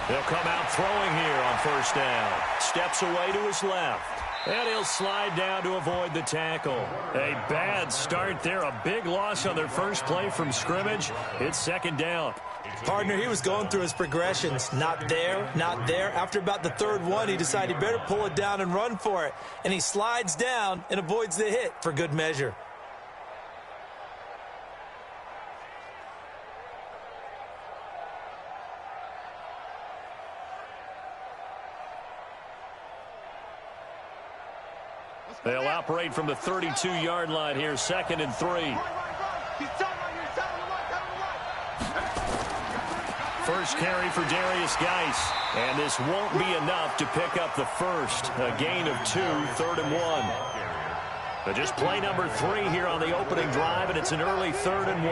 He'll come out throwing here on first down. Steps away to his left. And he'll slide down to avoid the tackle. A bad start there. A big loss on their first play from scrimmage. It's second down. Partner, he was going through his progressions. Not there, not there. After about the third one, he decided he better pull it down and run for it. And he slides down and avoids the hit for good measure. They'll operate from the 32-yard line here, 2nd and 3. First carry for Darius Geis. And this won't be enough to pick up the first. A gain of 2, 3rd and 1. But just play number 3 here on the opening drive, and it's an early 3rd and 1.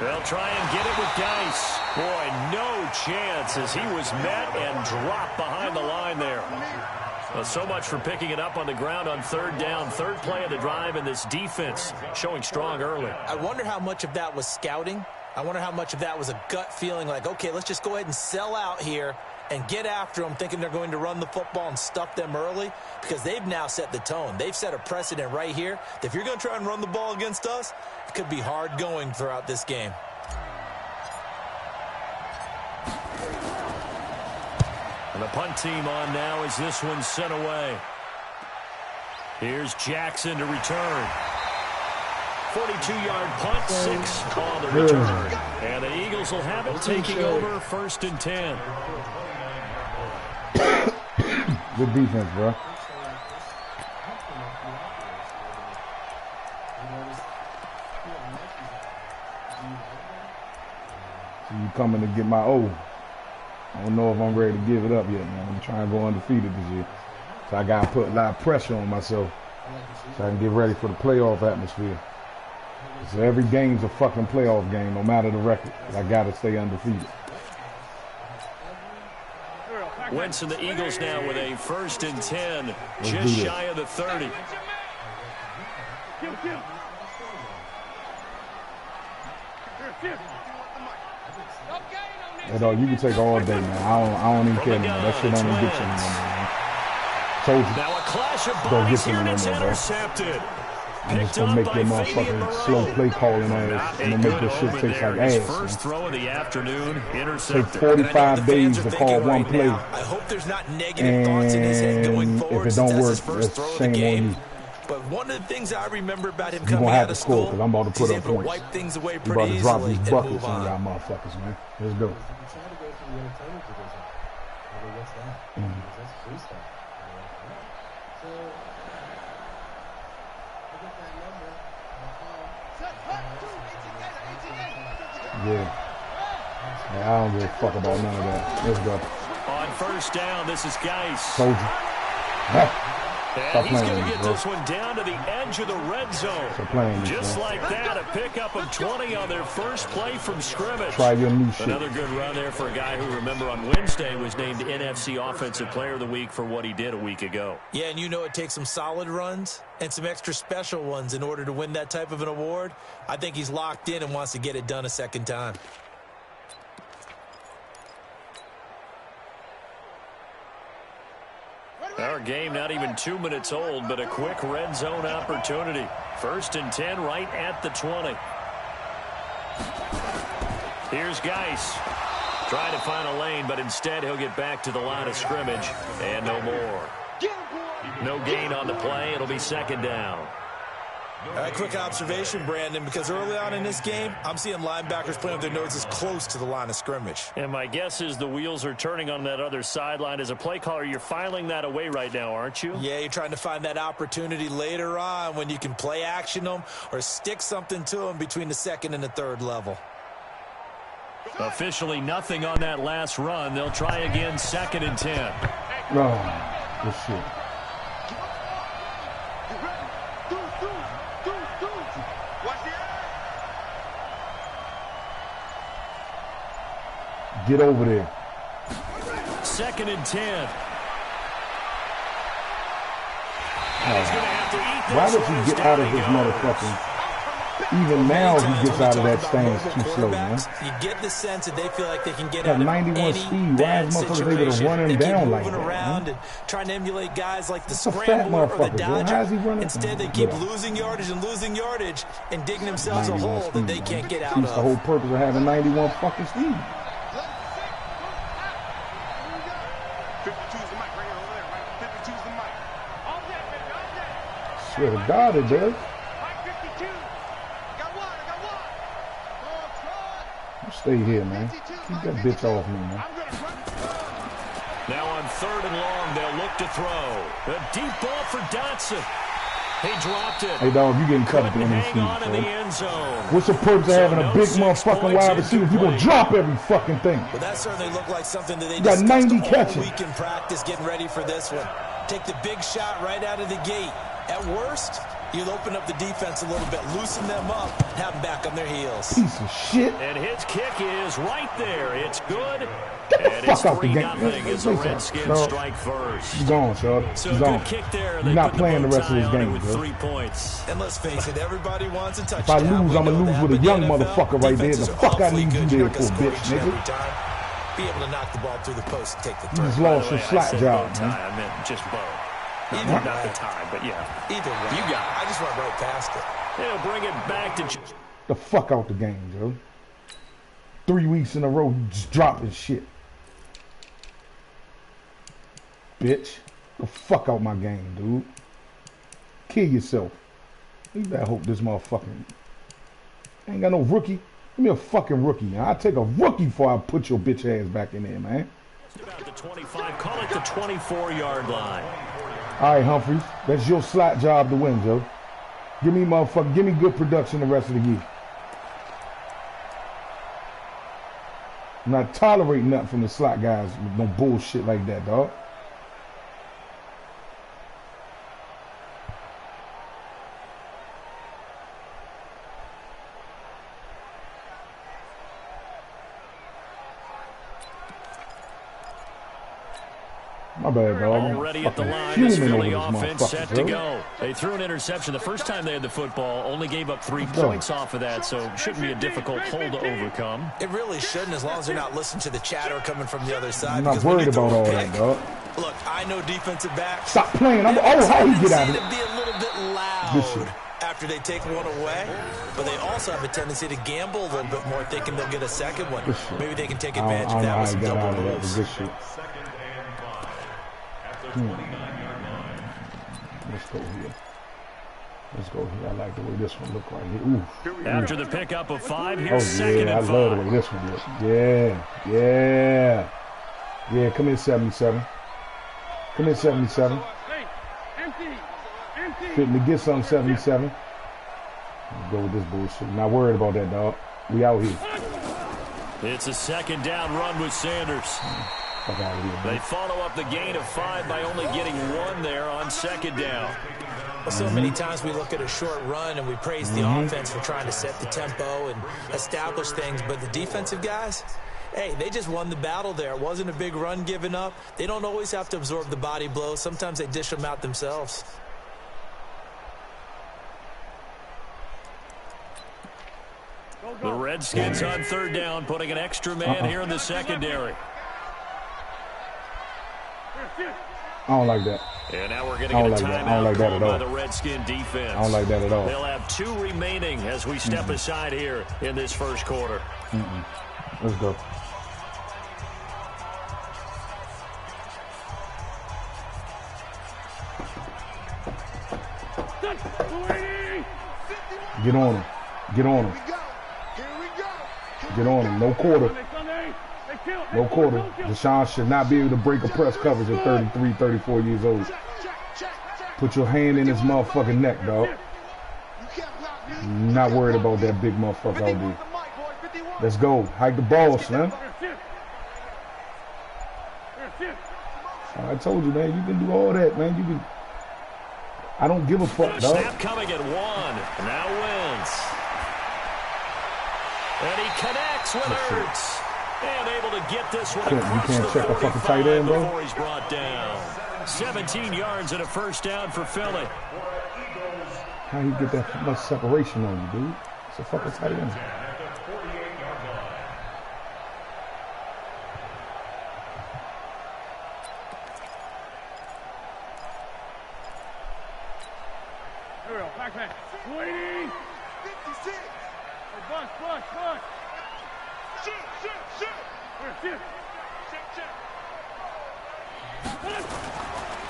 They'll try and get it with Geis. Boy, no chance as he was met and dropped behind the line there. Well, so much for picking it up on the ground on 3rd down. 3rd play of the drive, and this defense showing strong early. I wonder how much of that was scouting. I wonder how much of that was a gut feeling like, okay, let's just go ahead and sell out here and get after them, thinking they're going to run the football and stuff them early, because they've now set the tone. They've set a precedent right here that if you're going to try and run the ball against us, it could be hard going throughout this game. And the punt team on now as this one's sent away. Here's Jackson to return. 42-yard punt, 6 on the return. And the Eagles will have it, taking over 1st and 10. Good defense, bro. So you coming to get my O. I don't know if I'm ready to give it up yet, man. I'm trying to go undefeated this year. So I got to put a lot of pressure on myself so I can get ready for the playoff atmosphere. So every game's a fucking playoff game, no matter the record. I got to stay undefeated. Wentz and the Eagles now with a 1st and 10, just shy of the 30. Hey, dog, you can take all day, man. I don't even care, man. That shit don't even get you anymore, man. Told you. Now a clash of Don't get bodies you here, and it's anymore, bro. intercepted. I'm just gonna make your motherfucking slow play calling ass and make your shit taste like ass. First throw of the afternoon, Take intercepted. 45 days to call one play. I hope there's not negative thoughts in his head going forward. If it don't work, first throw it's of the shame on game. you. But one of the things I remember about him You're coming gonna have out to of score school, because I'm about to put he's up able to points. wipe things away You pretty about to drop easily these and buckets move on on. y'all motherfuckers, man. Let's go. Yeah. I don't give a fuck about none of that. Let's go. On first down, this is Geis. Told you. And he's going to get this one down to the edge of the red zone. Just like that, a pickup of 20 on their first play from scrimmage. Try your new shit. Another good run there for a guy who, remember, on Wednesday was named NFC Offensive Player of the Week for what he did a week ago. Yeah, and you know it takes some solid runs and some extra special ones in order to win that type of an award. I think he's locked in and wants to get it done a second time. Our game not even 2 minutes old, but a quick red zone opportunity. 1st and 10 right at the 20. Here's Geis. Trying to find a lane, but instead he'll get back to the line of scrimmage. And no more. No gain on the play. It'll be 2nd down. Quick observation, Brandon, because early on in this game, I'm seeing linebackers playing with their noses close to the line of scrimmage. And my guess is the wheels are turning on that other sideline. As a play caller, you're filing that away right now, aren't you? Yeah, you're trying to find that opportunity later on when you can play action them or stick something to them between the 2nd and the 3rd level. Officially nothing on that last run. They'll try again, 2nd and 10. Oh, good shit. Get over there. 2nd and 10. Why does he get out of his motherfucking... Even now, he gets out of that stance too slow, man. You get the sense that they feel like they can get Got out of 91 any speed. Why bad is motherfuckers able situation. to run him They keep down like moving that, around man? and trying to emulate guys like the That's a fat scrambler or the motherfucker, bro. dodger. How's he running? Instead, they keep losing yardage and digging themselves a hole that they can't get out of. That's the whole purpose of having 91 fucking speed. Swear to God, it does. Stay here, man. Keep that bitch off me, man. Now on 3rd and long, they'll look to throw. A deep ball for Dotson. He dropped it. Hey, dog, you getting cut at the end of the season, what's the purpose of having a big motherfucking wide receiver if you're going to drop every fucking thing? But that certainly looked like something that they got 90 catches all week in practice getting ready for this one. Take the big shot right out of the gate. At worst, you'll open up the defense a little bit, loosen them up, have them back on their heels. Piece of shit. And his kick is right there. It's good. Get the fuck out the game. As the Redskins strike first. He's gone, Shard. So he's good kick there. You're not playing the rest of this game, with bro. 3 points. And let's face it, everybody wants a touchdown. If I lose, I'm going to lose with a young motherfucker right there. The fuck I need you there for, bitch, nigga. Be able to knock the ball through the post and take the throw. You just lost your slot job, man. I meant just bow. Not the time, but yeah. Either way. You got it. I just went right past it. They'll bring it back to... The fuck out the game, Joe. 3 weeks in a row, you just dropping shit. Bitch. The fuck out my game, dude. Kill yourself. You better hope this motherfucking... Ain't got no rookie. Give me a fucking rookie, man. I'll take a rookie before I put your bitch ass back in there, man. Just about the 25. Call it the 24-yard line. All right, Humphreys. That's your slot job to win, Joe. Give me good production the rest of the year. I'm not tolerating nothing from the slot guys with no bullshit like that, dog. My bad, dog. Already at the line, this Philly offense set to go. They threw an interception the first time they had the football, only gave up 3 points off of that, so shouldn't be a difficult hole to overcome. It really shouldn't, as long as they're not listening to the chatter coming from the other side. I'm not worried about all that, dog. Look, I know defensive backs. Stop playing. Oh, how he get out of it? Be a little bit loud after they take one away, but they also have a tendency to gamble a little bit more, thinking they'll get a second one. Maybe they can take advantage of that with some double moves. Let's go here. Let's go here. I like the way this one look right here. Ooh. After the pickup of 5, here's 2nd and 5. I love the way this one looks. Yeah. Come in 77. Come in 77. Fitting to get some 77. Let's go with this bullshit. Not worried about that, dog. We out here. It's a 2nd down run with Sanders. They follow up the gain of 5 by only getting 1 there on 2nd down. Well, so many times we look at a short run and we praise the offense for trying to set the tempo and establish things, but the defensive guys, hey, they just won the battle there. It wasn't a big run given up. They don't always have to absorb the body blows. Sometimes they dish them out themselves. The Redskins on 3rd down, putting an extra man here in the secondary. I don't like that. And now we're going to get a timeout called by the Redskin defense. I don't like that at all. They'll have 2 remaining as we step aside here in this first quarter. Let's go. Get on him. Get on him. Get on him. No quarter. No quarter. Deshaun should not be able to break a press coverage at 33, 34 years old. Put your hand in his motherfucking neck, dog. Not worried about that big motherfucker out there. Let's go. Hike the ball, son. I told you, man. You can do all that, man. You can. I don't give a fuck, dog. Snap coming at 1. Now wins. And he connects with Ertz. And able to get this one across you can't check a fucking tight end, bro. Before he's brought down. 17 yards and a first down for Philly. How you get that much separation on you, dude? It's a fucking tight end.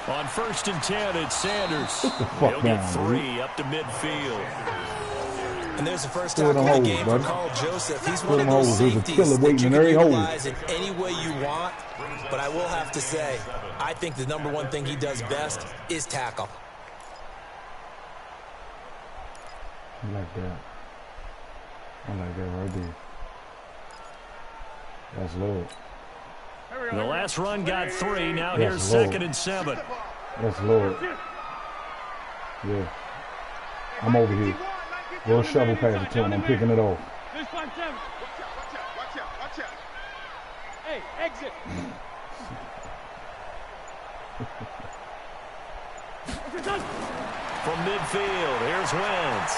On 1st and 10, it's Sanders. He'll get 3 up to midfield. And there's the first tackle of the game for Carl Joseph. He's one of those safeties that you can utilize in any way you want. But I will have to say, I think the #1 thing he does best is tackle. I like that. I like that right there. That's low. The last run got 3. Now here's 2nd and 7. That's Lord. Yeah. I'm over here. Go shovel pass it to him. I'm picking it off. Watch out. Hey, exit. From midfield, here's Wentz.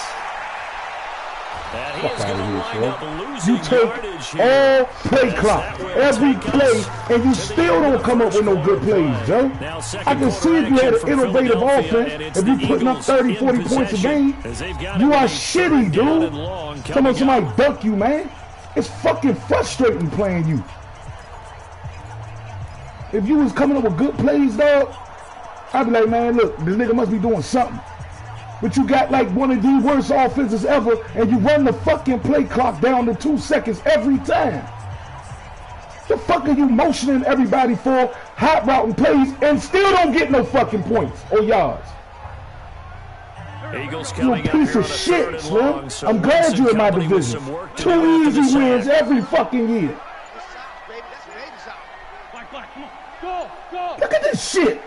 And he is going to wind up losing yardage here. All play clock, every play, and you still don't come up with no good plays, Joe. I can see if you had an innovative offense, if you're putting up 30, 40 points a game, you are shitty, dude. Somebody dunk you, man. It's fucking frustrating playing you. If you was coming up with good plays, dog, I'd be like, man, look, this nigga must be doing something. But you got like one of the worst offenses ever, and you run the fucking play clock down to 2 seconds every time. The fuck are you motioning everybody for hot routing plays and still don't get no fucking points or yards? Eagles You a piece of shit, Slim. I'm glad you're in my division. 2 easy wins every fucking year. Look at this shit.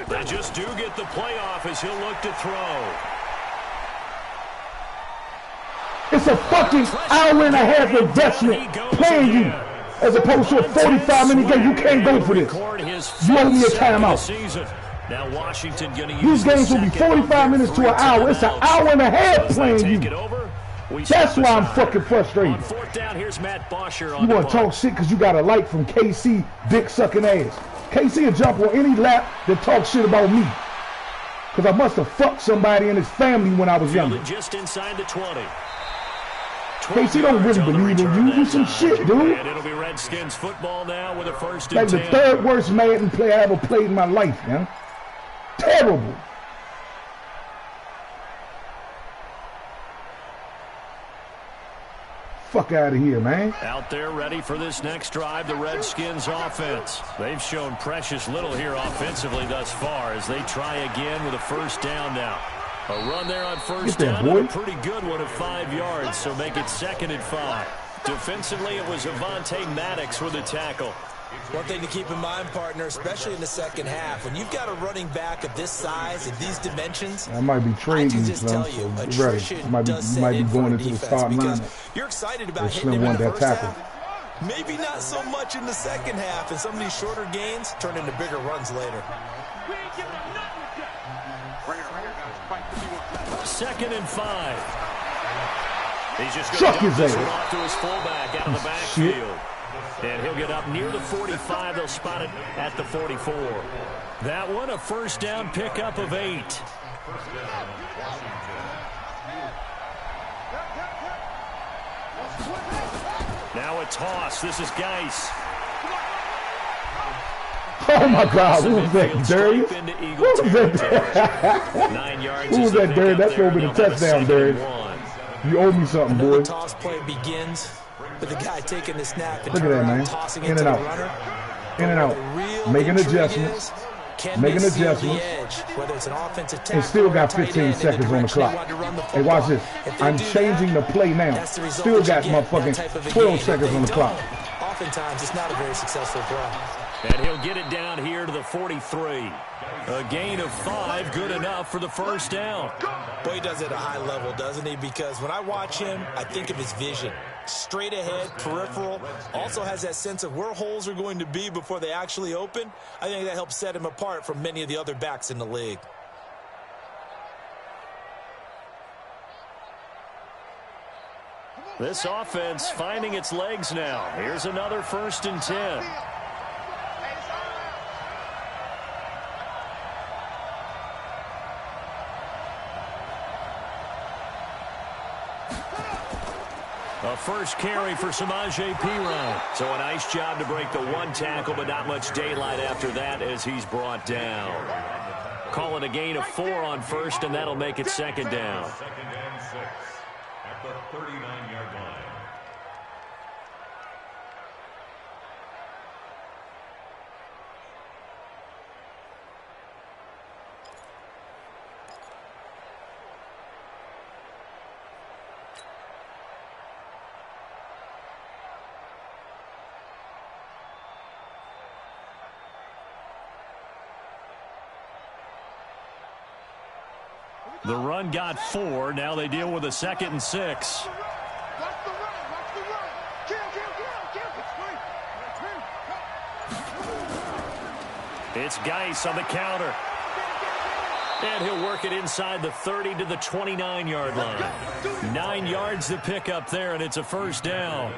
They just do get the playoff as he'll look to throw. It's a fucking hour and a half investment playing you as opposed to a 45-minute game. You can't go for this. You owe me a timeout. Now Washington going to use these games will be 45 minutes to an hour. It's an hour and a half playing you. That's why I'm fucking frustrated. On 4th down, here's Matt Bosher on you want to talk shit because you got a like from KC dick sucking ass. KC will jump on any lap that talks shit about me. Because I must have fucked somebody in his family when I was younger. Just inside the 20. KC don't really believe in you. Do some shit, dude. And it'll be Redskins football now with a 1st and like 10. The 3rd worst Madden player I ever played in my life, man. Terrible. Fuck out of here, man. Out there ready for this next drive, the Redskins offense. They've shown precious little here offensively thus far as they try again with a 1st down now. A run there on 1st down, and a pretty good one of 5 yards, so make it 2nd and 5. Defensively, it was Avonte Maddox with the tackle. One thing to keep in mind, partner, especially in the second half, when you've got a running back of this size and these dimensions, I might be trading I can just tell you, attrition might be going into the starting lineup. You're excited about hitting him in the first tackle. half. Maybe not so much in the second half, and some of these shorter gains turn into bigger runs later. 2nd and 5. He's just going to dump this one off to his fullback out of the backfield. And he'll get up near the 45. They'll spot it at the 44. That one, a 1st down pickup of 8. Now a toss. This is Geis. Oh, my God. Who was that, Darius? Who was that? 9 yards. Who was that, Darius? That's going to be the touchdown, Darius. You owe me something, boy. The toss play begins with the guy taking the snap and look at that, man. Tossing in and out. In and out. Making adjustments. Making adjustments. Whether it's an offensive and still got 15 seconds on the clock. Hey, watch this. I'm changing the play now. Still got motherfucking 12 seconds on the clock. Oftentimes, it's not a very successful throw. And he'll get it down here to the 43. A gain of 5, good enough for the 1st down. Boy, he does it at a high level, doesn't he? Because when I watch him, I think of his vision. Straight ahead, peripheral. Also has that sense of where holes are going to be before they actually open. I think that helps set him apart from many of the other backs in the league. This offense finding its legs now. Here's another 1st and 10. A first carry for Samaje Perine. So a nice job to break the 1 tackle, but not much daylight after that as he's brought down. Call it a gain of 4 on 1st, and that'll make it 2nd down. 2nd and 6 at the 39-yard line. The run got 4. Now they deal with a 2nd and 6. Watch the run. Watch the run. Kill. It's Geis on the counter. And he'll work it inside the 30 to the 29-yard line. 9 yards to pick up there, and it's a 1st down.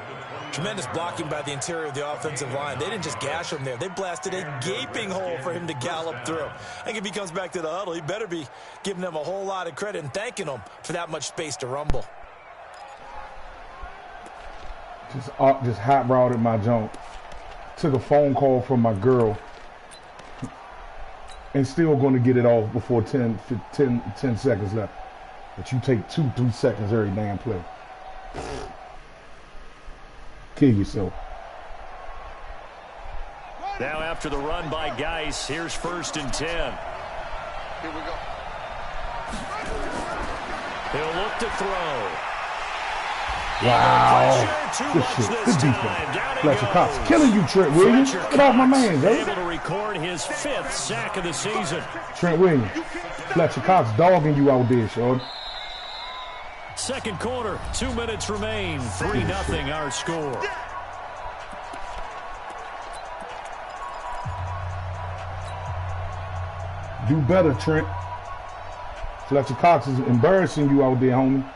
Tremendous blocking by the interior of the offensive line. They didn't just gash him there. They blasted a gaping hole for him to gallop through. I think if he comes back to the huddle, he better be giving them a whole lot of credit and thanking them for that much space to rumble. Just hot rodded my jump. Took a phone call from my girl. And still going to get it off before 10 seconds left. But you take 2-3 seconds every damn play. Kill yourself. Now after the run by Geis, here's 1st and 10. Here we go. He'll look to throw. Wow. Good shit. Good defense. Fletcher Cox killing you, Trent Williams. Get off my man, yo. Able to record his 5th sack of the season. Trent Williams. Fletcher Cox dogging you out there, Sean. 2nd quarter, 2 minutes remain. 3-0 our score. Do better, Trent. Fletcher Cox is embarrassing you out there, homie.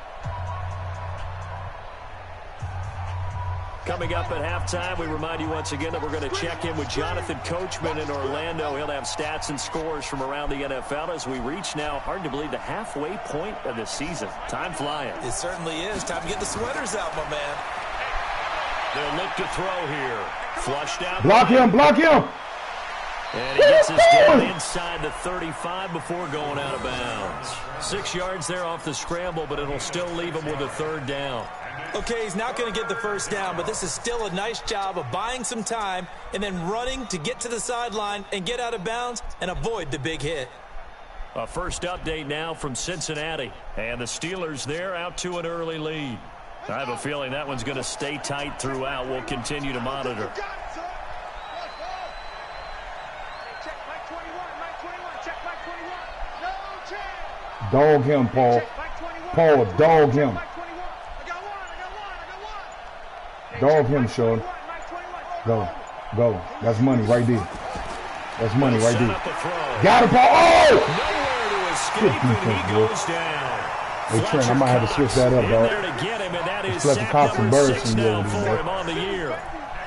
Coming up at halftime, we remind you once again that we're going to check in with Jonathan Coachman in Orlando. He'll have stats and scores from around the NFL as we reach now, hard to believe, the halfway point of the season. Time flying. It certainly is. Time to get the sweaters out, my man. They'll look to throw here. Flushed out. Block him, block him. And he gets his down inside the 35 before going out of bounds. 6 yards there off the scramble, but it'll still leave him with a 3rd down. Okay, he's not going to get the 1st down, but this is still a nice job of buying some time and then running to get to the sideline and get out of bounds and avoid the big hit. A first update now from Cincinnati. And the Steelers there out to an early lead. I have a feeling that one's going to stay tight throughout. We'll continue to monitor. Dog him, Paul. Paul, dog him. Dog him, Sean. Go. Go. That's money right there. That's money right there. Got it, Paul. Oh! Good defense, bro. Hey, Trent, I might have to switch that up, dog. Fletcher Cox embarrassing you over there.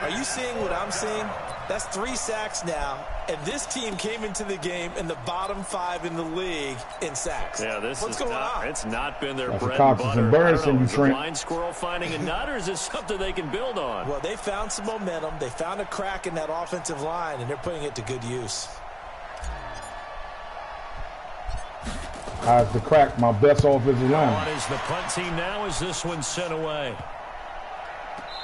Are you seeing what I'm seeing? That's 3 sacks now, and this team came into the game in the bottom 5 in the league in sacks. Yeah, what's going on? It's not been their bread Cox and is butter. embarrassing you, Trent. Blind squirrel finding a nut, or is this something they can build on? Well, they found some momentum. They found a crack in that offensive line, and they're putting it to good use. I have to crack my best offensive line. On is the punt team now as this one's sent away.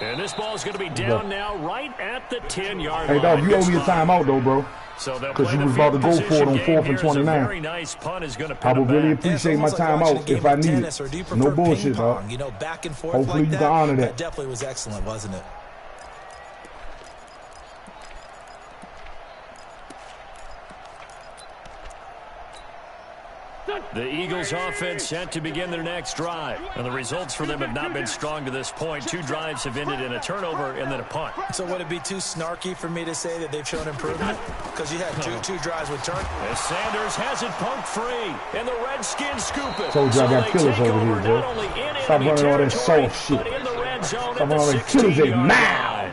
And this ball is going to be down now right at the 10-yard line. Hey, dog, you owe me a timeout, though, bro. So because you was about to go for it on 4th and 29. Very nice punt is going to I would really appreciate my timeout if I need it. No bullshit, dog. You know, back and forth Hopefully like you can honor that. That definitely was excellent, wasn't it? The Eagles offense set to begin their next drive. And the results for them have not been strong to this point. 2 drives have ended in a turnover and then a punt. So would it be too snarky for me to say that they've shown improvement? Because you had two drives with turn. As Sanders has it pumped free. And the Redskins scoop it. Told you I got killers over here, bro. Stop running all that soft shit. end zone Come at the on, excuse 16-yard now. line.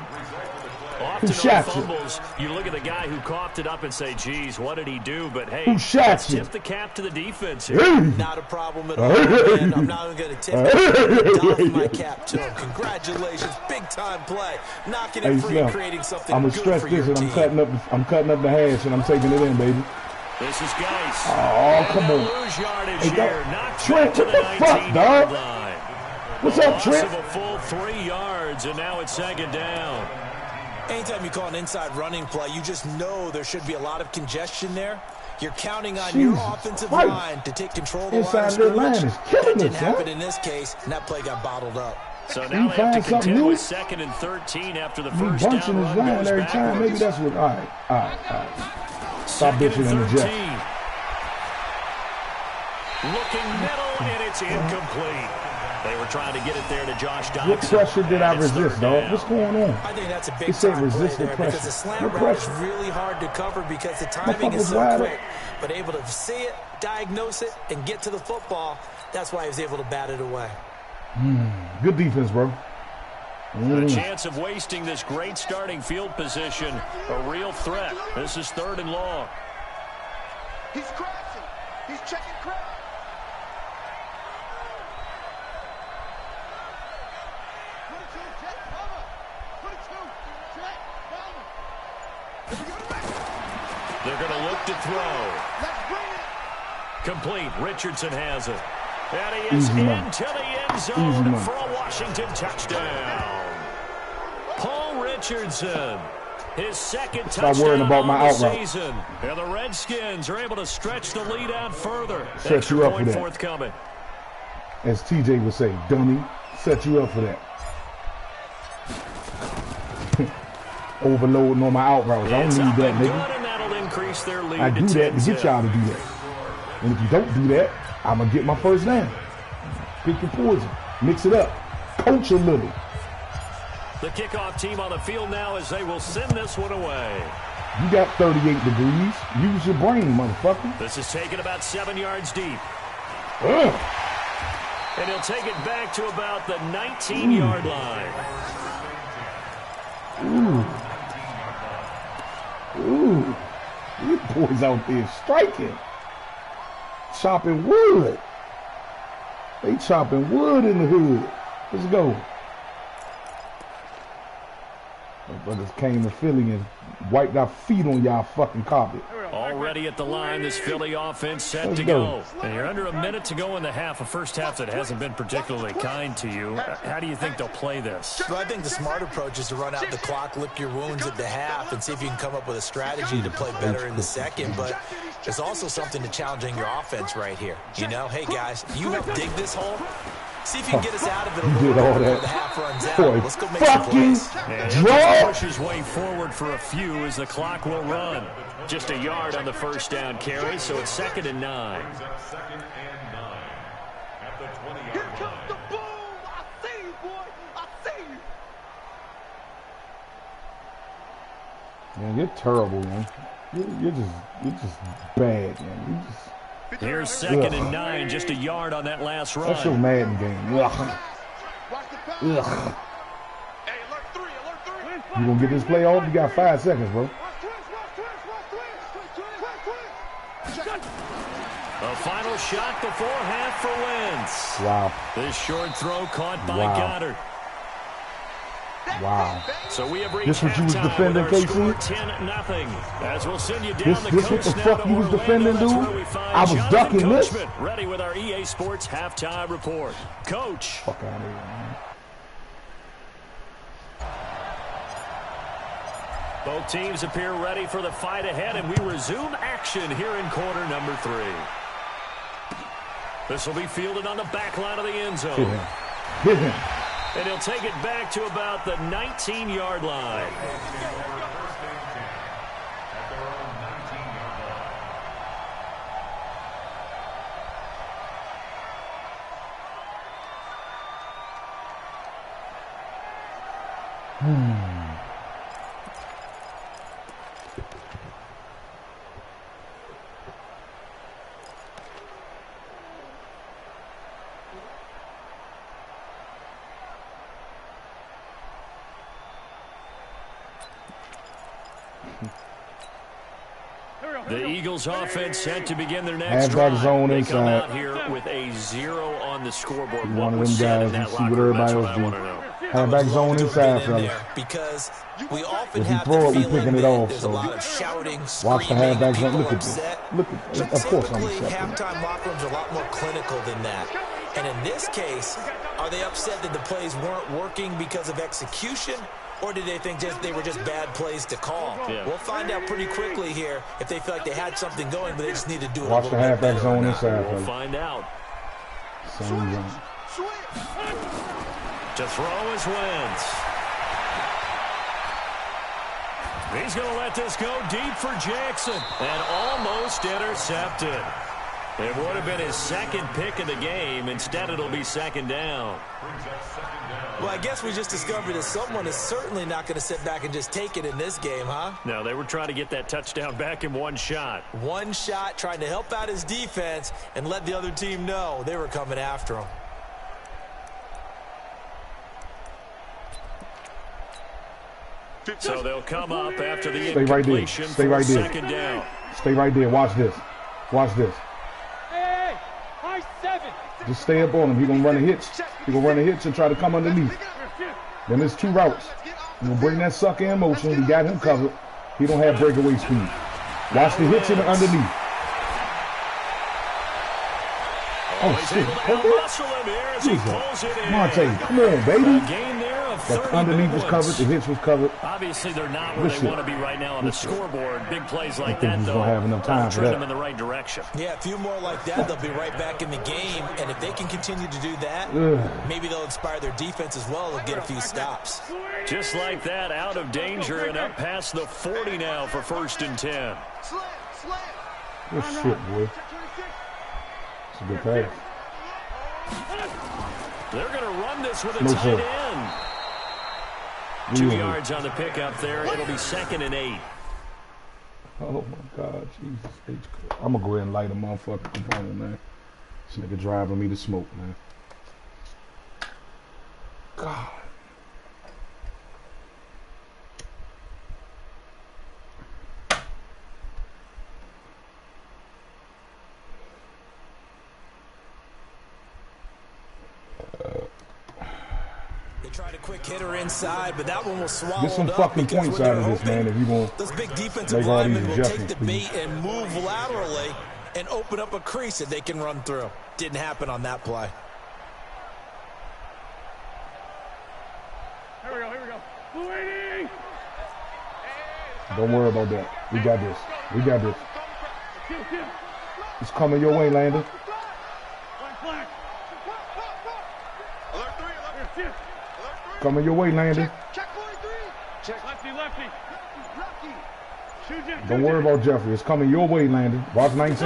Who Often on shot you? fumbles, you look at the guy who coughed it up and say, geez, what did he do? But, hey, Who shot let's you? tip the cap to the defense here. Not a problem at all, man. I'm not even going to tip it. Doff my cap to him. Congratulations. Big-time play. Knocking it free and creating something I'm good gonna stretch for this your and team. I'm cutting up the hash and I'm taking it in, baby. This is Geis. Oh, come And on. they'll lose yardage Hey, here. Knocked Trent, back to what the the fuck, 19-yard dog? line. What's A up, loss Trent? of a full 3 yards, and now it's second down. Anytime you call an inside running play, you just know there should be a lot of congestion there. You're counting on your Jesus offensive Christ. line to take control of the Inside line their of line scrimmage. is killing That didn't us, happen huh? in this case, and that play got bottled up. So You now they have to find something contend new? with 2nd and 13 after the You first bunching down his run line goes every time. Maybe backwards. that's what. All right. Stop 2nd bitching and in the 13. jet. Looking middle, and it's incomplete. They were trying to get it there to Josh Dobson. What pressure did I And it's resist, third dog? down. What's going on? I think that's a They big say time play resist the there pressure. because the slant What route is pressure? really hard to cover because the timing Motherfucker's is so wide quick. But able to see it, diagnose it, and get to the football, that's why he was able to bat it away. Good defense, bro. The chance of wasting this great starting field position, a real threat. This is 3rd and long. He's crashing. He's checking crash. They're going to look to throw. Let's bring it. Complete. Richardson has it. And he is Easy money. into the end Easy zone money. for a Washington touchdown. Paul Richardson, his second Stop worrying touchdown about my on the out route. season. And the Redskins are able to stretch the lead out further. Set Extra you up for point that. forthcoming. As TJ would say, dummy, set you up for that. Overloading on my out routes. I It's don't up need that, and good, nigga. and that'll increase their lead I do to that to 10-zip. get y'all to do that. And if you don't do that, I'm going to get my first down. Pick your poison. Mix it up. Coach a little. The kickoff team on the field now as they will send this one away. You got 38 degrees. Use your brain, motherfucker. This is taken about 7 yards deep. Ugh. And he'll take it back to about the 19-yard line. Ooh. These boys out there striking. Chopping wood. They chopping wood in the hood. Let's go. My brothers came to Philly and wiped our feet on y'all fucking carpet. Already at the line, this Philly offense set Let's to go. go. And you're under a minute to go in the half, a first half that hasn't been particularly kind to you. How do you think they'll play this? Well, I think the smart approach is to run out the clock, lick your wounds at the half, and see if you can come up with a strategy to play better in the second. But there's also something to challenging your offense right here. You know, hey, guys, you help dig this hole. See if you can get us out of it a You little did all bit before that. the half runs out. Boy, Let's go make some fucking plays. And he'll draw. just push his way forward for a few as the clock will run. Just a yard on the first down carry, so it's 2nd and 9. Second and 9 at the 20-yard Here comes line. the boom. I see you, boy. I see you. Man, you're terrible, man. You're just bad, man. You just. Here's 2nd and 9, just a yard on that last That's your run. Madden game. Ugh. Watch the pass. Ugh. Hey, alert 3, alert 3. You gonna get this play off? You got 5 seconds, bro. Watch twist. A final shot before half for Wentz. Wow. This short throw caught by Wow. Goddard. Wow. So we have reached This what you was halftime with defending, our KC? score 10-0. As we'll send you down This the what coast the now fuck to you was Orlando. defending, That's dude? where we find I was Jonathan ducking this. Coachman, ready with our EA Sports halftime report. Coach. Fuck out of here, man. Both teams appear ready for the fight ahead, and we resume action here in quarter number 3. This will be fielded on the back line of the end Hit zone. him. Hit him. And he'll take it back to about the 19-yard line. The Eagles offense set to begin their next Halfback drive. zone They inside. come out here with a 0 on the scoreboard. One What of was them said guys in that and see locker what room? everybody That's what else I do. want to know. Halfback zone inside, fellas. Because we often If he have throw the it, we feeling picking it that off, there's so a lot of shouting, watch the screaming, halfback zone. people Look at this. upset. Look at, of course I'm Typically, upset. halftime locker rooms are a lot more clinical than that. And in this case, are they upset that the plays weren't working because of execution? Or did they think they were just bad plays to call? Yeah. We'll find out pretty quickly here if they feel like they had something going, but they just need to do it Watch a the little bit halfback better zone or not. inside, We'll fellas. find out. Same zone. To throw is Wentz. He's going to let this go deep for Jackson. And almost intercepted. It would have been his second pick of the game. Instead, it'll be second down. Well, I guess we just discovered that someone is certainly not going to sit back and just take it in this game, huh? No, they were trying to get that touchdown back in one shot. One shot, trying to help out his defense and let the other team know they were coming after him. So they'll come up after the Stay right there. incompletion Stay for right there. second down. Stay right there. Watch this. Watch this. Hey, high 7. Just stay up on him. He's going to run a hitch. He's going to run a hitch and try to come underneath. Then there's two routes. We're going to bring that sucker in motion. We got him covered. He don't have breakaway speed. Watch the hitch and the underneath. Oh, He's shit. able to out-muscle him here as he Jesus. pulls it in. Monte, come on, baby. A gain there of That 30 underneath big was ones. covered. The hitch was covered. Obviously, they're not where Listen. they want to be right now on the scoreboard. Big plays like think that, he's though, gonna have enough time for trend that. them in the right direction. Yeah, a few more like that, they'll be right back in the game. And if they can continue to do that, maybe they'll inspire their defense as well and get a few stops. Just like that, out of danger and up past the 40 now for 1st and 10. Good shit, boy. It's a good pass. They're going to run this with a No, tight sir. end. We 2 over. yards on the pickup there. It'll be 2nd and 8. Oh, my God. Jesus H. I'm going to go ahead and light a motherfucking component, man. This nigga driving me to smoke, man. God. They tried a quick hitter inside, but that one was swallowed Get some up fucking because points when out they're of this, hoping man, if you gonna those big defensive make all these linemen will take adjustments, the please. bait and move laterally and open up a crease that they can run through. Didn't happen on that play. Here we go. Blue 80. Don't worry about that. We got this. We got this. Kill. It's coming your way, Landon. One flag. Alert 3, alert Here. Alert 3. Coming your way, Landon. Check 43. Check Lefty. lefty. Shoot it. Don't worry about Jeffrey. It's coming your way, Landon. Watch 19.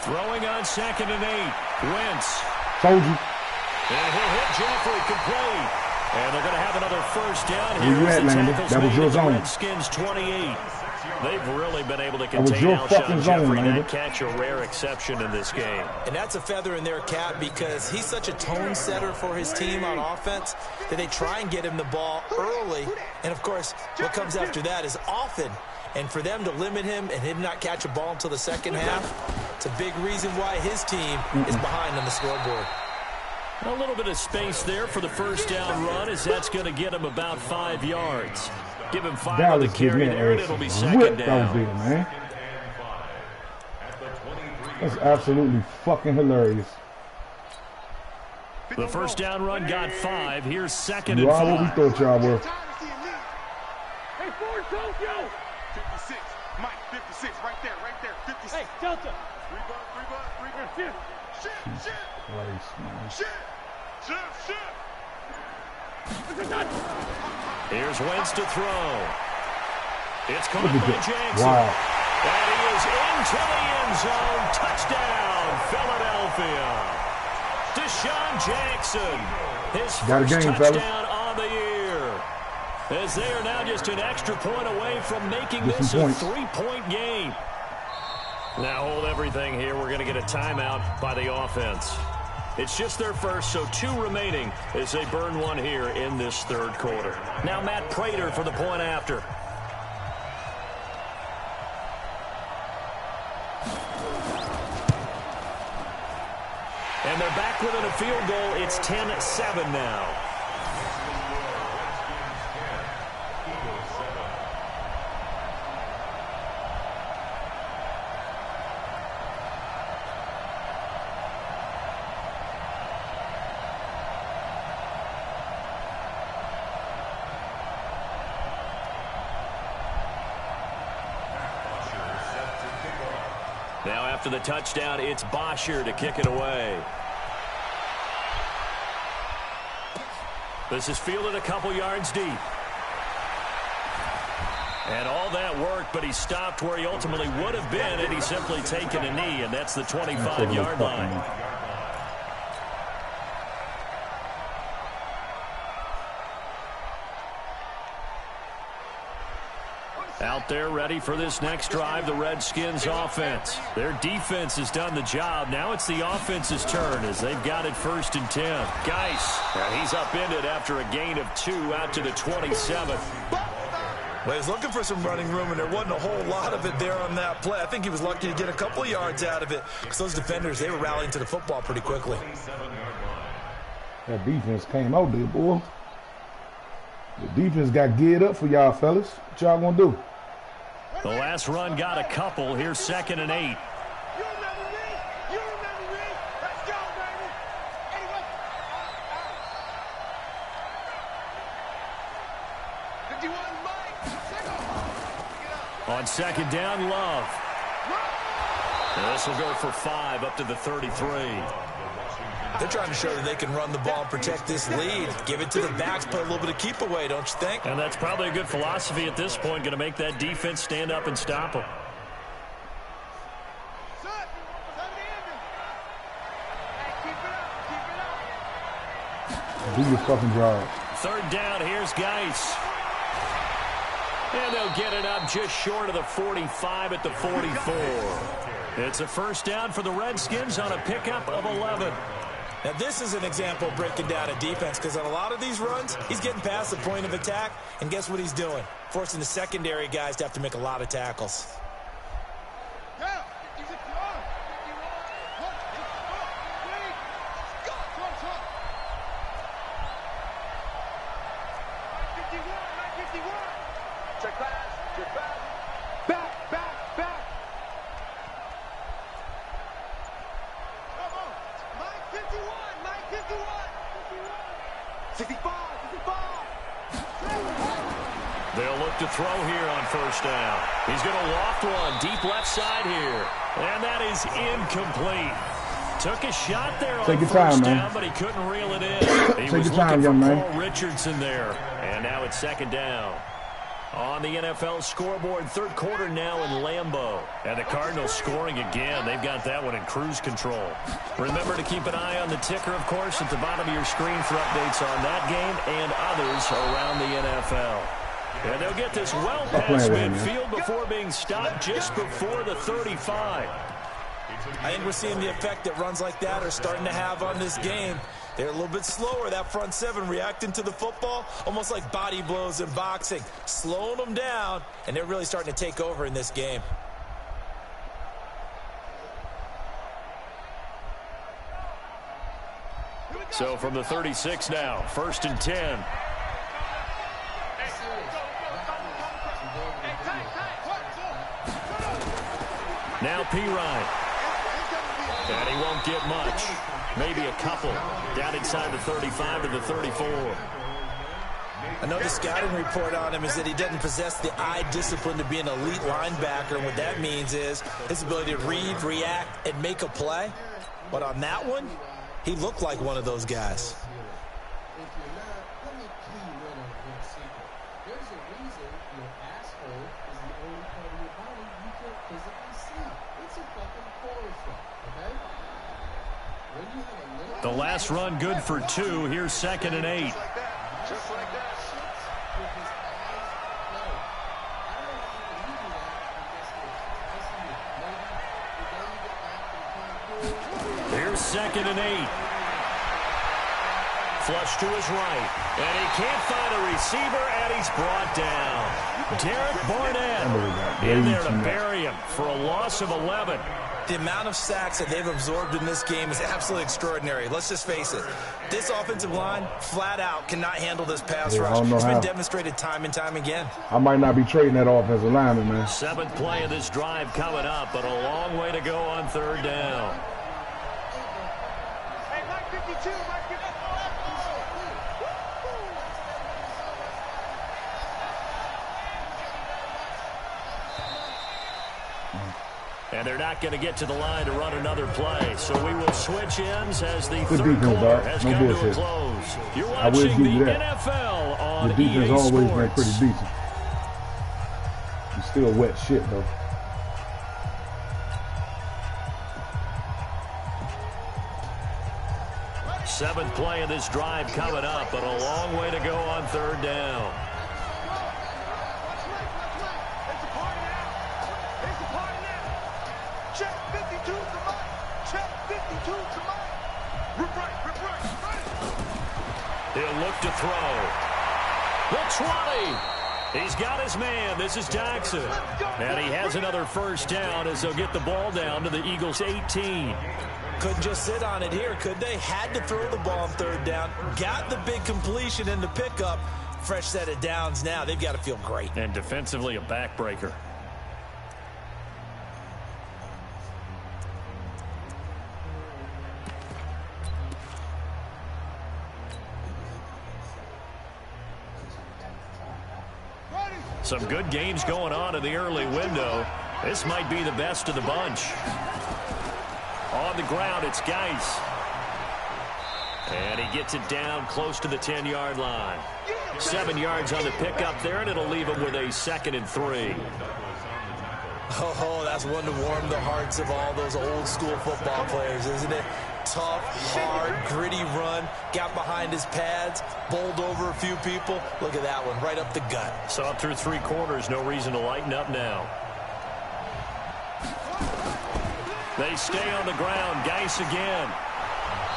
Throwing on 2nd and 8. Wentz. Told you. And he'll hit Jeffrey complete. And they're going to have another 1st down Where here. you as at, the Landon? tackle's That was made your at the zone. Redskins 28. They've really been able to was contain your Alshon fucking zone, Jeffrey. Landon. That catch a rare exception in this game. And that's a feather in their cap because he's such a tone setter for his team on offense that they try and get him the ball early. And, of course, what comes after that is often. And for them to limit him and him not catch a ball until the second half, it's a big reason why his team is behind on the scoreboard. A little bit of space there for the 1st down run as that's going to get him about 5 yards. Give him 5 on the Dallas carry getting there, and their it'll be ass 2nd whipped out there, down. man. That's absolutely fucking hilarious. The 1st down run got 5. Here's 2nd You and are what we 5. thought y'all were. Hey, forward, Tokyo. 56. Mike, 56. Right there. 56. Hey, Delta. 3 bucks. Here. Shit. Christ, man. Shit. Here's Wentz to throw. It's caught Look at by that. Jackson. Wow. And he is into the end zone. Touchdown, Philadelphia. Deshaun Jackson, his Got a first game, fellas. touchdown on the year. As they are now just an extra point away from making Get this some a points. 3-point game. Now hold everything here. We're going to get a timeout by the offense. It's just their first, so 2 remaining as they burn one here in this 3rd quarter. Now Matt Prater for the point after. And they're back within a field goal. It's 10-7 now. Now after the touchdown, it's Bosher to kick it away. This is fielded a couple yards deep. And all that worked, but he stopped where he ultimately would have been had he simply taken a knee, and that's the 25-yard line. Out there ready for this next drive, the Redskins offense. Their defense has done the job. Now it's the offense's turn as they've got it 1st and 10. Geis, and he's upended after a gain of 2 out to the 27. Well, he was looking for some running room, and there wasn't a whole lot of it there on that play. I think he was lucky to get a couple yards out of it because those defenders, they were rallying to the football pretty quickly. That defense came out there, boy. The defense got geared up for y'all, fellas. What y'all gonna do? The last run got a couple. Here's 2nd and 8. You remember me? You remember me? Let's go, baby. Anyway. 51, Mike. On 2nd down, Love. And this will go for 5 up to the 33. They're trying to show that they can run the ball and protect this lead. Give it to the backs, put a little bit of keep away, don't you think? And that's probably a good philosophy at this point, going to make that defense stand up and stop them. Do your fucking job. 3rd down, here's Geis. And they'll get it up just short of the 45 at the 44. It's a 1st down for the Redskins on a pickup of 11. Now, this is an example of breaking down a defense because on a lot of these runs, he's getting past the point of attack, and guess what he's doing? Forcing the secondary guys to have to make a lot of tackles. Check pass. Check pass. Back, back, back. Come on. Mike 51. Mike 51. 65. 65. They'll look to throw here on 1st down. He's going to loft one deep left side here. And that is incomplete. Took a shot there on 1st down, but he couldn't reel it in. He was looking for Paul Richardson there. And now it's 2nd down. On the NFL scoreboard, 3rd quarter now in Lambeau. And the Cardinals scoring again. They've got that one in cruise control. Remember to keep an eye on the ticker, of course, at the bottom of your screen for updates on that game and others around the NFL. And they'll get this well past midfield before being stopped just before the 35. I think we're seeing the effect that runs like that are starting to have on this game. They're a little bit slower, that front 7 reacting to the football, almost like body blows in boxing, slowing them down, and they're really starting to take over in this game. So from the 36 now, 1st and 10. Now Pirine. And he won't get much. Maybe a couple. Down inside the 35 to the 34. I know the scouting report on him is that he doesn't possess the eye discipline to be an elite linebacker. And what that means is his ability to read, react, and make a play. But on that one, he looked like one of those guys. The last run good for 2. Here's 2nd and 8. Just like that. Here's 2nd and 8. Flush to his right. And he can't find a receiver, and he's brought down. Derek Barnett in there to bury him for a loss of 11. The amount of sacks that they've absorbed in this game is absolutely extraordinary. Let's just face it. This offensive line, flat out, cannot handle this pass rush. It's been demonstrated time and time again. I might not be trading that offensive lineman, man. 7th play of this drive coming up, but a long way to go on 3rd down. Hey, Mike 52, Mike 52. And they're not going to get to the line to run another play. So we will switch ends as the third quarter has come to a close. You're watching the NFL on the defense EA always Sports. been pretty decent. He's still wet shit, though. Seventh play of this drive coming up, but a long way to go on 3rd down. He'll look to throw. The 20. He's got his man. This is Jackson. And he has another first down as they'll get the ball down to the Eagles' 18. Couldn't just sit on it here, could they? Had to throw the ball on 3rd down. Got the big completion in the pickup. Fresh set of downs now. They've got to feel great. And defensively, a backbreaker. Some good games going on in the early window. This might be the best of the bunch. On the ground, it's Geis. And he gets it down close to the 10-yard line. 7 yards on the pickup there, and it'll leave him with a 2nd and 3. Oh, that's one to warm the hearts of all those old school football players, isn't it? Tough, hard, gritty run. Got behind his pads, bowled over a few people. Look at that one, right up the gut. Saw it through 3 quarters. No reason to lighten up now. They stay on the ground. Geis again.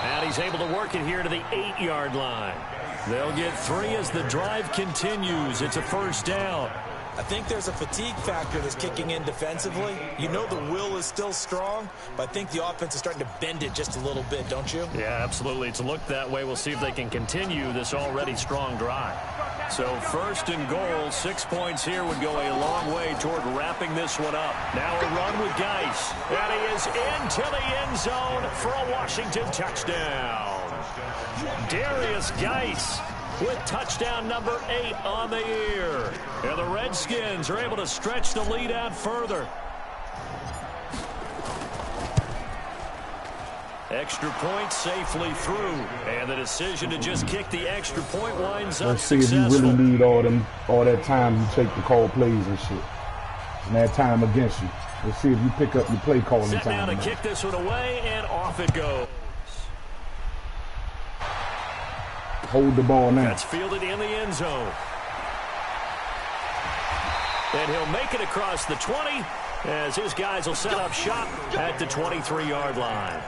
And he's able to work it here to the 8-yard line. They'll get 3 as the drive continues. It's a first down. I think there's a fatigue factor that's kicking in defensively. You know the will is still strong, but I think the offense is starting to bend it just a little bit, don't you? Yeah, absolutely. It's looked that way. We'll see if they can continue this already strong drive. So 1st and goal, 6 points here would go a long way toward wrapping this one up. Now a run with Geis. And he is into the end zone for a Washington touchdown. Darius Geis with touchdown number 8 on the year. And the Redskins are able to stretch the lead out further. Extra point safely through. And the decision to just kick the extra point winds up Let's see successful. if you really need all that time you take to call plays and shit. And that time against you. Let's see if you pick up your play calling Set now time. to kick this one away, and off it goes. Hold the ball now. That's fielded in the end zone. And he'll make it across the 20 as his guys will set up shop at the 23-yard line.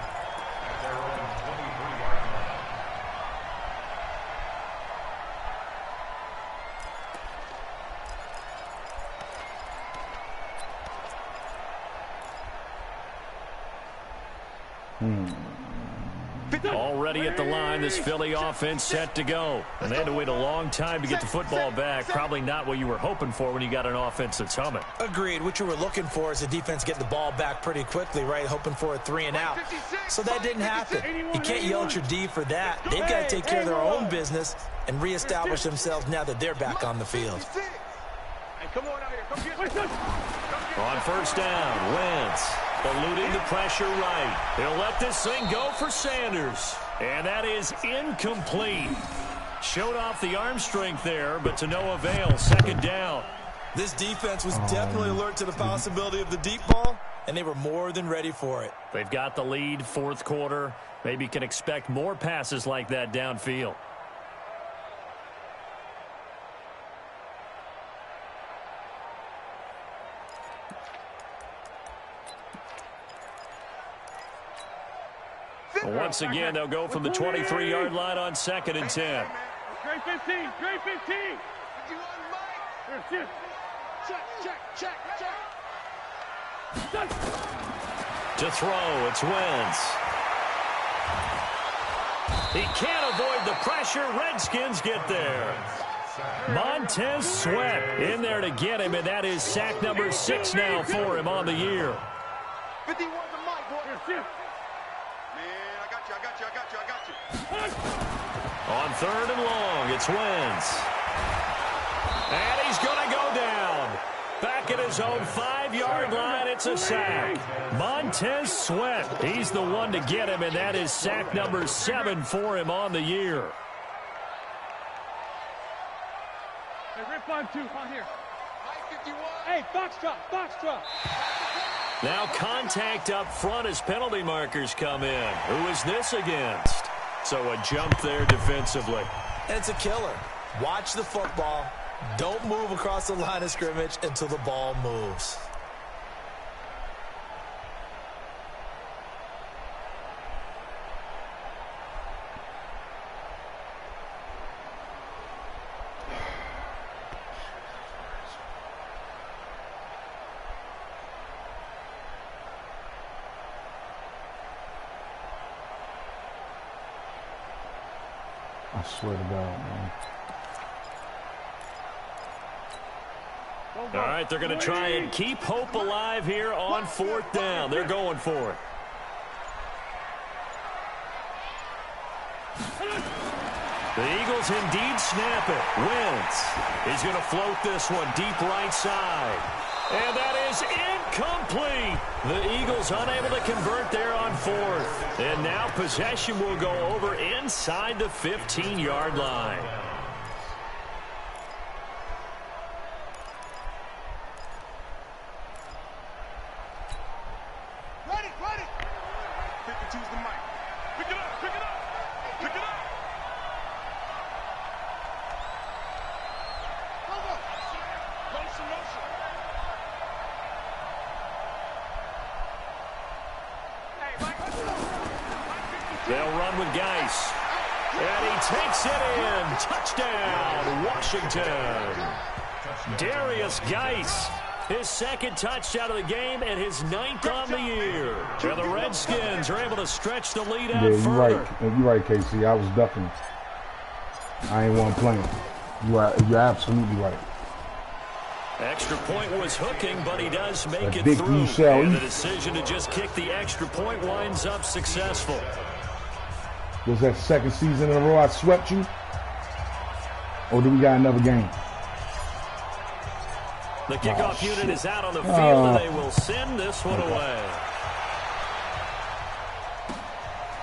Already at the line, this Philly offense set to go. And they had to wait a long time to get the football back. Probably not what you were hoping for when you got an offense that's humming. Agreed. What you were looking for is the defense get the ball back pretty quickly, right? Hoping for a 3 and out. So that didn't happen. You can't yell at your D for that. They've got to take care of their own business and reestablish themselves now that they're back on the field. On first down, Wentz eluding the pressure right. He'll let this thing go for Sanders. And that is incomplete. Showed off the arm strength there, but to no avail. 2nd down. This defense was definitely alert to the possibility of the deep ball, and they were more than ready for it. They've got the lead, 4th quarter. Maybe can expect more passes like that downfield. Once again, they'll go from the 23-yard line on 2nd and 10. Trey 15. Trey 15. Here, shift. Check. To throw, it's Wentz. He can't avoid the pressure. Redskins get there. Montez Sweat in there to get him, and that is sack number 6 now for him on the year. 51 to Mike, boy. Here, shift. Man, I got you. On 3rd and long, it's Wentz. And he's going to go down. Back at his own 5-yard line, it's a sack. Montez Sweat, he's the one to get him, and that is sack number 7 for him on the year. Hey, rip on 2. On here. Hey, Foxtrot. Now contact up front as penalty markers come in. Who is this against? So a jump there defensively. And it's a killer. Watch the football. Don't move across the line of scrimmage until the ball moves. I swear to God, man. All right, they're going to try and keep hope alive here on 4th down. They're going for it. The Eagles indeed snap it. Wentz. He's going to float this one deep right side. And that is incomplete. The Eagles unable to convert there on 4th. And now possession will go over inside the 15-yard line. Ready. 52's the mic. Pick it up. Motion. They'll run with Geis. And he takes it in. Touchdown, Washington. Darius Geis. His 2nd touchdown of the game and his 9th on the year. And the Redskins are able to stretch the lead out further. You're right, KC. I was ducking. I ain't one playing. You're absolutely right. Extra point was hooking, but he does make it big through. shall And eat. the decision to just kick the extra point winds up successful. Was that 2nd season in a row I swept you? Or do we got another game? The kickoff unit is out on the field, and they will send this one away.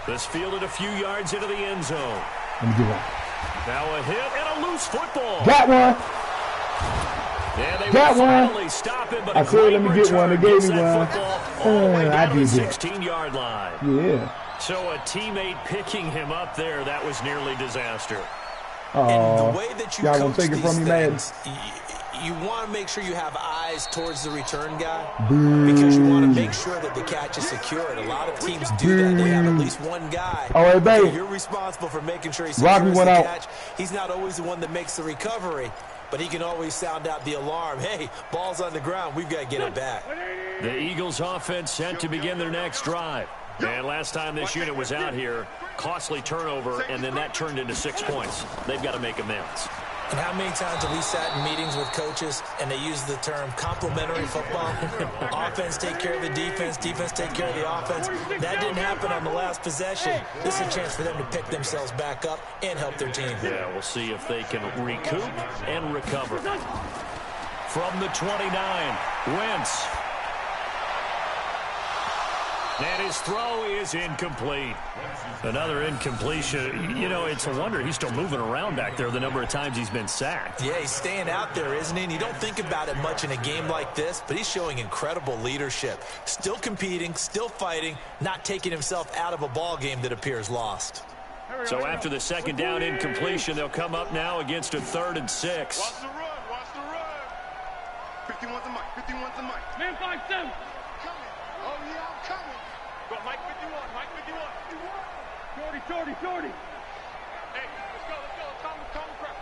This fielded a few yards into the end zone. Let me get one. Now a hit and a loose football. Got one. And they Got will one. finally stop it, but I a said, great let me get one. They return gave gets me that one. football all the way I down to the did that. 16-yard line. Yeah. So a teammate picking him up there, that was nearly disaster. And the way that you y'all coach gonna take it these from me, man? things, you want to make sure you have eyes towards the return guy because you want to make sure that the catch is secured. A lot of teams do that. They have at least one guy. All right, babe. You're responsible for making sure he Rocky secures went the out. catch. He's not always the one that makes the recovery, but he can always sound out the alarm. Hey, ball's on the ground. We've got to get it back. The Eagles offense set to begin their next drive. And last time this unit was out here, costly turnover, and then that turned into 6 points. They've got to make amends. And how many times have we sat in meetings with coaches and they use the term complementary football? Offense take care of the defense, defense take care of the offense. That didn't happen on the last possession. This is a chance for them to pick themselves back up and help their team. Yeah, we'll see if they can recoup and recover. From the 29, Wentz. And his throw is incomplete. Another incompletion. You know, it's a wonder he's still moving around back there the number of times he's been sacked. Yeah, he's staying out there, isn't he? And you don't think about it much in a game like this, but he's showing incredible leadership. Still competing, still fighting, not taking himself out of a ball game that appears lost. So after the 2nd down incompletion, they'll come up now against a 3rd and 6. Watch the run. 51's the mic. Man 5-7. Coming. Oh, yeah, I'm coming. Go, Mike 51, Mike 51. Shorty. Hey, let's go. Calm the crowd.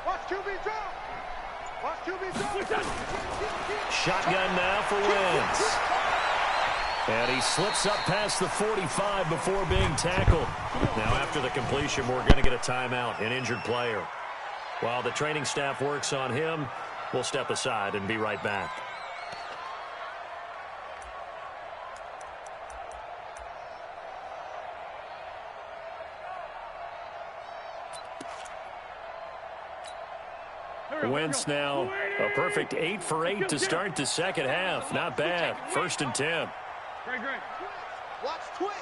Watch QB drop. Shotgun now for Wentz. And he slips up past the 45 before being tackled. Now after the completion, we're going to get a timeout, an injured player. While the training staff works on him, we'll step aside and be right back. Wentz now a perfect 8 for 8 to start the second half. Not bad. 1st and 10. Great. Watch twins.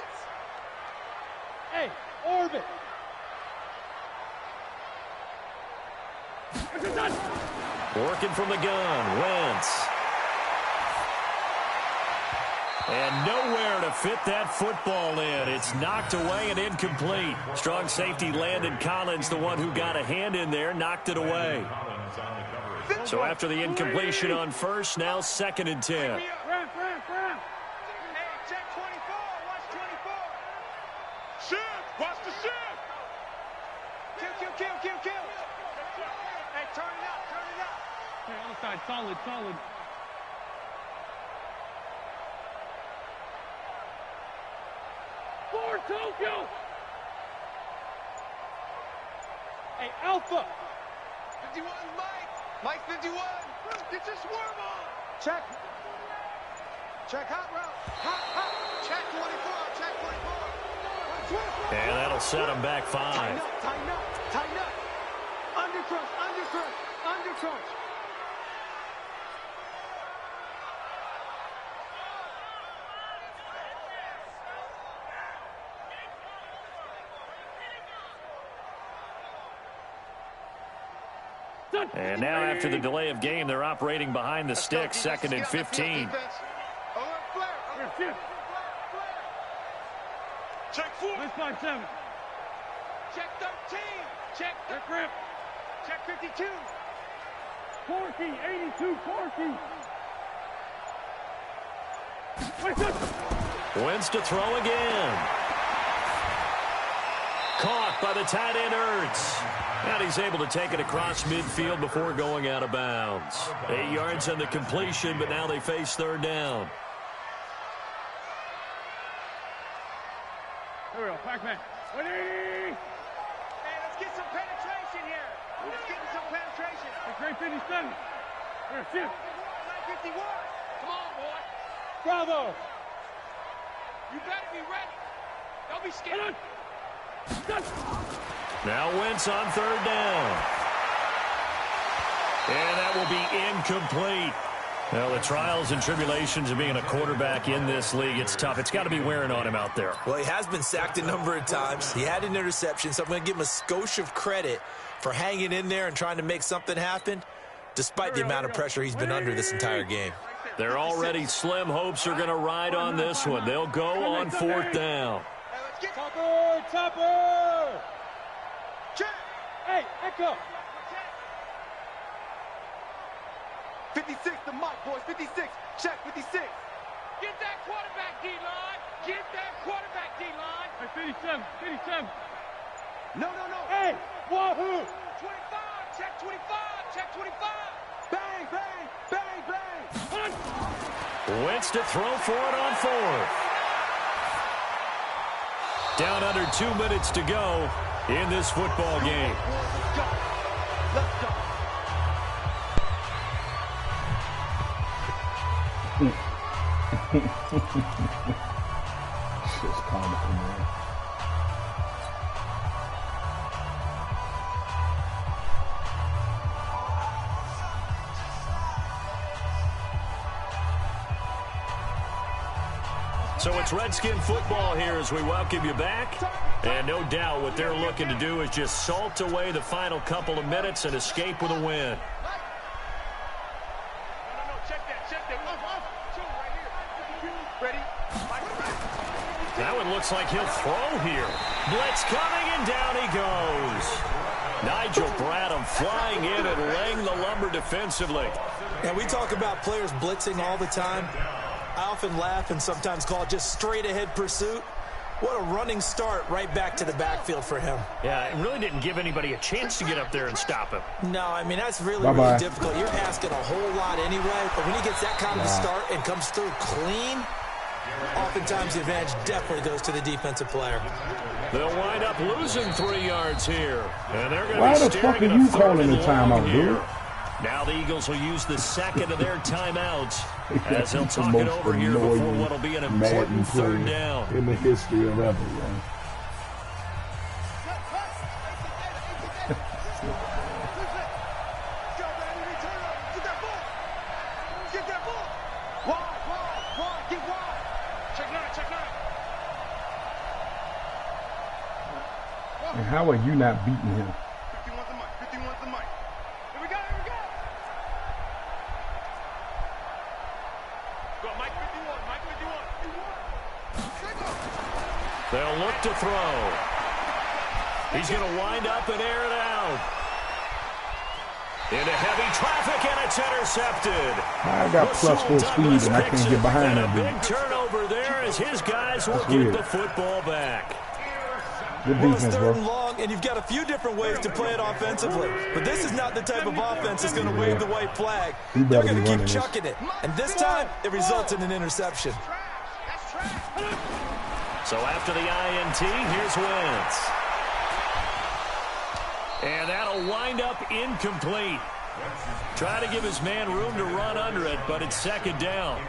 Hey, orbit. Working from the gun, Wentz. And nowhere to fit that football in. It's knocked away and incomplete. Strong safety Landon Collins, the one who got a hand in there, knocked it away. So after the incompletion on first, now 2nd and 10. Hey, check 24. Watch 24. Shift. Watch the shift. Kill. Hey, turn it up. Hey, other side. Solid. For Tokyo. Hey, Alpha. 51, Mike 51. Get your swarm on. Check hot route. Hot. Check 24. And that'll set him back 5. Tighten up. Undercrunch. And now after the delay of game, they're operating behind the sticks, 2nd and 15. Check 4. Let's find 7. Check 13. Check grip. Check 52. Corky, 82, Corky. Wentz to throw again. Caught by the tight end Ertz. And he's able to take it across midfield before going out of bounds. 8 yards on the completion, but now they face 3rd down. Here we go, Pac-Man. 180. Hey, let's get some penetration here. Let's get some penetration. Hey, great 57. Here, shift. 51. Come on, boy. Bravo. You better be ready. Don't be scared. Now Wentz on 3rd down. And that will be incomplete. Well, the trials and tribulations of being a quarterback in this league, it's tough. It's got to be wearing on him out there. Well, he has been sacked a number of times. He had an interception, so I'm going to give him a skosh of credit for hanging in there and trying to make something happen, despite the amount of pressure he's been under this entire game. They're already slim hopes are going to ride on this one. They'll go on 4th down. Topper! Check! Hey, Echo! 56 to Mike, boys. 56. Check, 56. Get that quarterback, D-line. Get that quarterback, D-line. Hey, 57. No. Hey, wahoo! 25. Check 25. Check 25. Bang. Wentz to throw for it on 4th. Down under 2 minutes to go in this football game. Let's go. Shit's comical, man. So it's Redskin football here as we welcome you back. And no doubt what they're looking to do is just salt away the final couple of minutes and escape with a win. Check that. Right here. Ready? That one looks like he'll throw here. Blitz coming, and down he goes. Nigel Bradham flying in and laying the lumber defensively. And we talk about players blitzing all the time. I often laugh and sometimes call it just straight-ahead pursuit. What a running start right back to the backfield for him. Yeah, it really didn't give anybody a chance to get up there and stop him. No, I mean, that's really difficult. You're asking a whole lot anyway, but when he gets that kind of a start and comes through clean, oftentimes the advantage definitely goes to the defensive player. They'll wind up losing 3 yards here. And they're going Why to the fuck are you calling the timeout, dude? Now the Eagles will use the second of their timeouts as they'll talk it over here before what will be an important third down. In the history of ever, man. And how are you not beating him? 51's the mic. 51's the mic. Here we go. Go, Mike 51. Mike 51. They'll look to throw. He's going to wind up and air it out. Into heavy traffic, and it's intercepted. I got plus 4 speed, and I can't get behind that dude. Big turnover there as his guys will get the football back. Good Well, defense, it's bro. third and long, and you've got a few different ways to play it offensively. But this is not the type of offense that's going to wave the white flag. They're going to keep chucking it. And this time, it results in an interception. So after the INT, here's Wentz. And that'll wind up incomplete. Try to give his man room to run under it, but it's second down.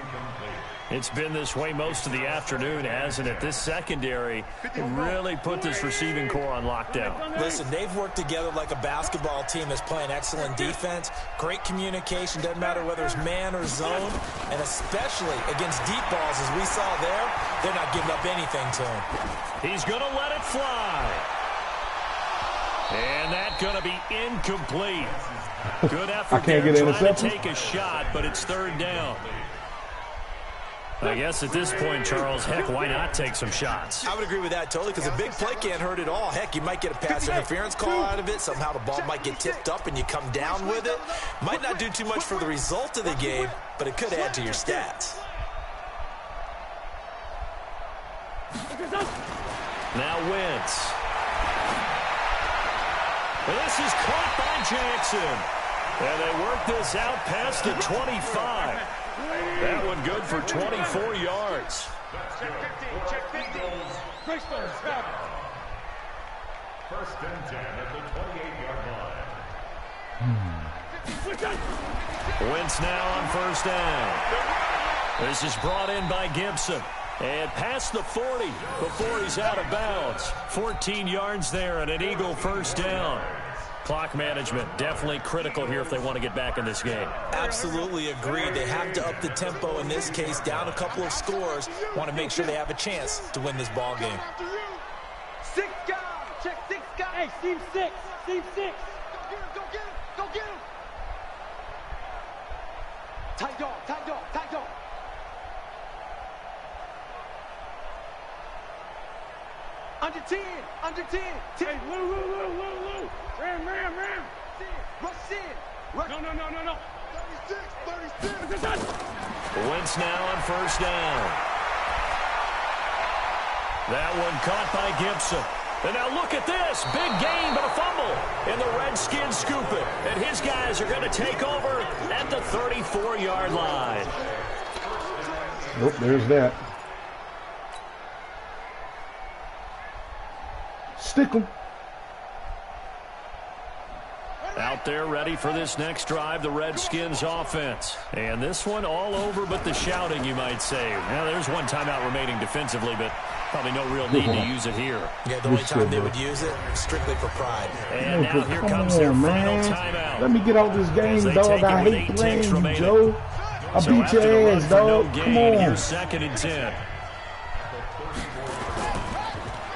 It's been this way most of the afternoon, hasn't it? This secondary really put this receiving core on lockdown. Listen, they've worked together like a basketball team that's playing excellent defense. Great communication, doesn't matter whether it's man or zone. And especially against deep balls, as we saw there, they're not giving up anything to him. He's going to let it fly. And that's going to be incomplete. Good effort there trying to take a shot, but it's third down. I guess at this point, Charles, heck, why not take some shots? I would agree with that totally, because a big play can't hurt at all. Heck, you might get a pass interference call out of it. Somehow the ball might get tipped up and you come down with it. Might not do too much for the result of the game, but it could add to your stats. Now Wentz. This is caught by Jackson. And they work this out past the 25. That one good for 24 yards. Check 15. Check 15. First and 10 at the 28-yard line. Wentz now on first down. This is brought in by Gibson. And past the 40 before he's out of bounds. 14 yards there and an Eagle first down. Clock management definitely critical here if they want to get back in this game. Absolutely agreed. They have to up the tempo in this case, down a couple of scores. Want to make sure they have a chance to win this ball game. 6 guys. Check 6 guys. Hey, team 6. Team 6. Go get him. Go get him. Tight dog. Tight dog. Tight dog. Under 10. Under 10. Hey, Lou. Ram. Rush in. Rush. No. 36. Wentz now on first down. That one caught by Gibson. And now look at this. Big gain, but a fumble. And the Redskins scoop it. And his guys are going to take over at the 34-yard line. Nope, there's that. Stick 'em. Out there ready for this next drive, the Redskins offense. And this one all over but the shouting, you might say. Now, there's one timeout remaining defensively, but probably no real need to use it here. Yeah, the only time they would use it, strictly for pride. And now here comes their final timeout. Let me get out this game, dog. I hate playing you, Joe. I'll beat your ass, dog. Come on. Here's second and 10.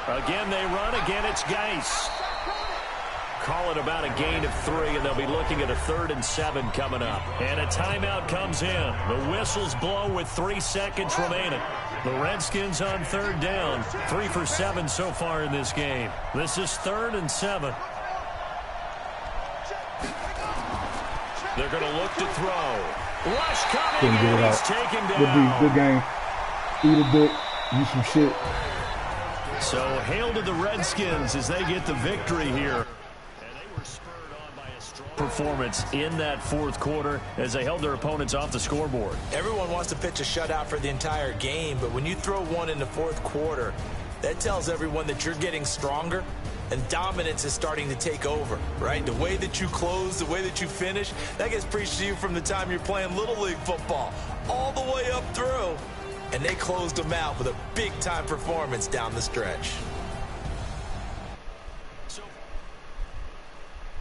Again, they run. Again, it's Geis. Call it about a gain of 3, and they'll be looking at a 3rd and 7 coming up. And a timeout comes in. The whistles blow with 3 seconds remaining. The Redskins on third down. 3 for 7 so far in this game. This is 3rd and 7. They're going to look to throw. Lush coming, Couldn't get it and out. he's taken Good down. D, good game. Eat a dick, use some shit. So hail to the Redskins as they get the victory here. And they were spurred on by a strong performance in that fourth quarter as they held their opponents off the scoreboard. Everyone wants to pitch a shutout for the entire game, but when you throw one in the fourth quarter, that tells everyone that you're getting stronger and dominance is starting to take over, right? The way that you close, the way that you finish, that gets preached to you from the time you're playing Little League football all the way up through. And they closed them out with a big-time performance down the stretch.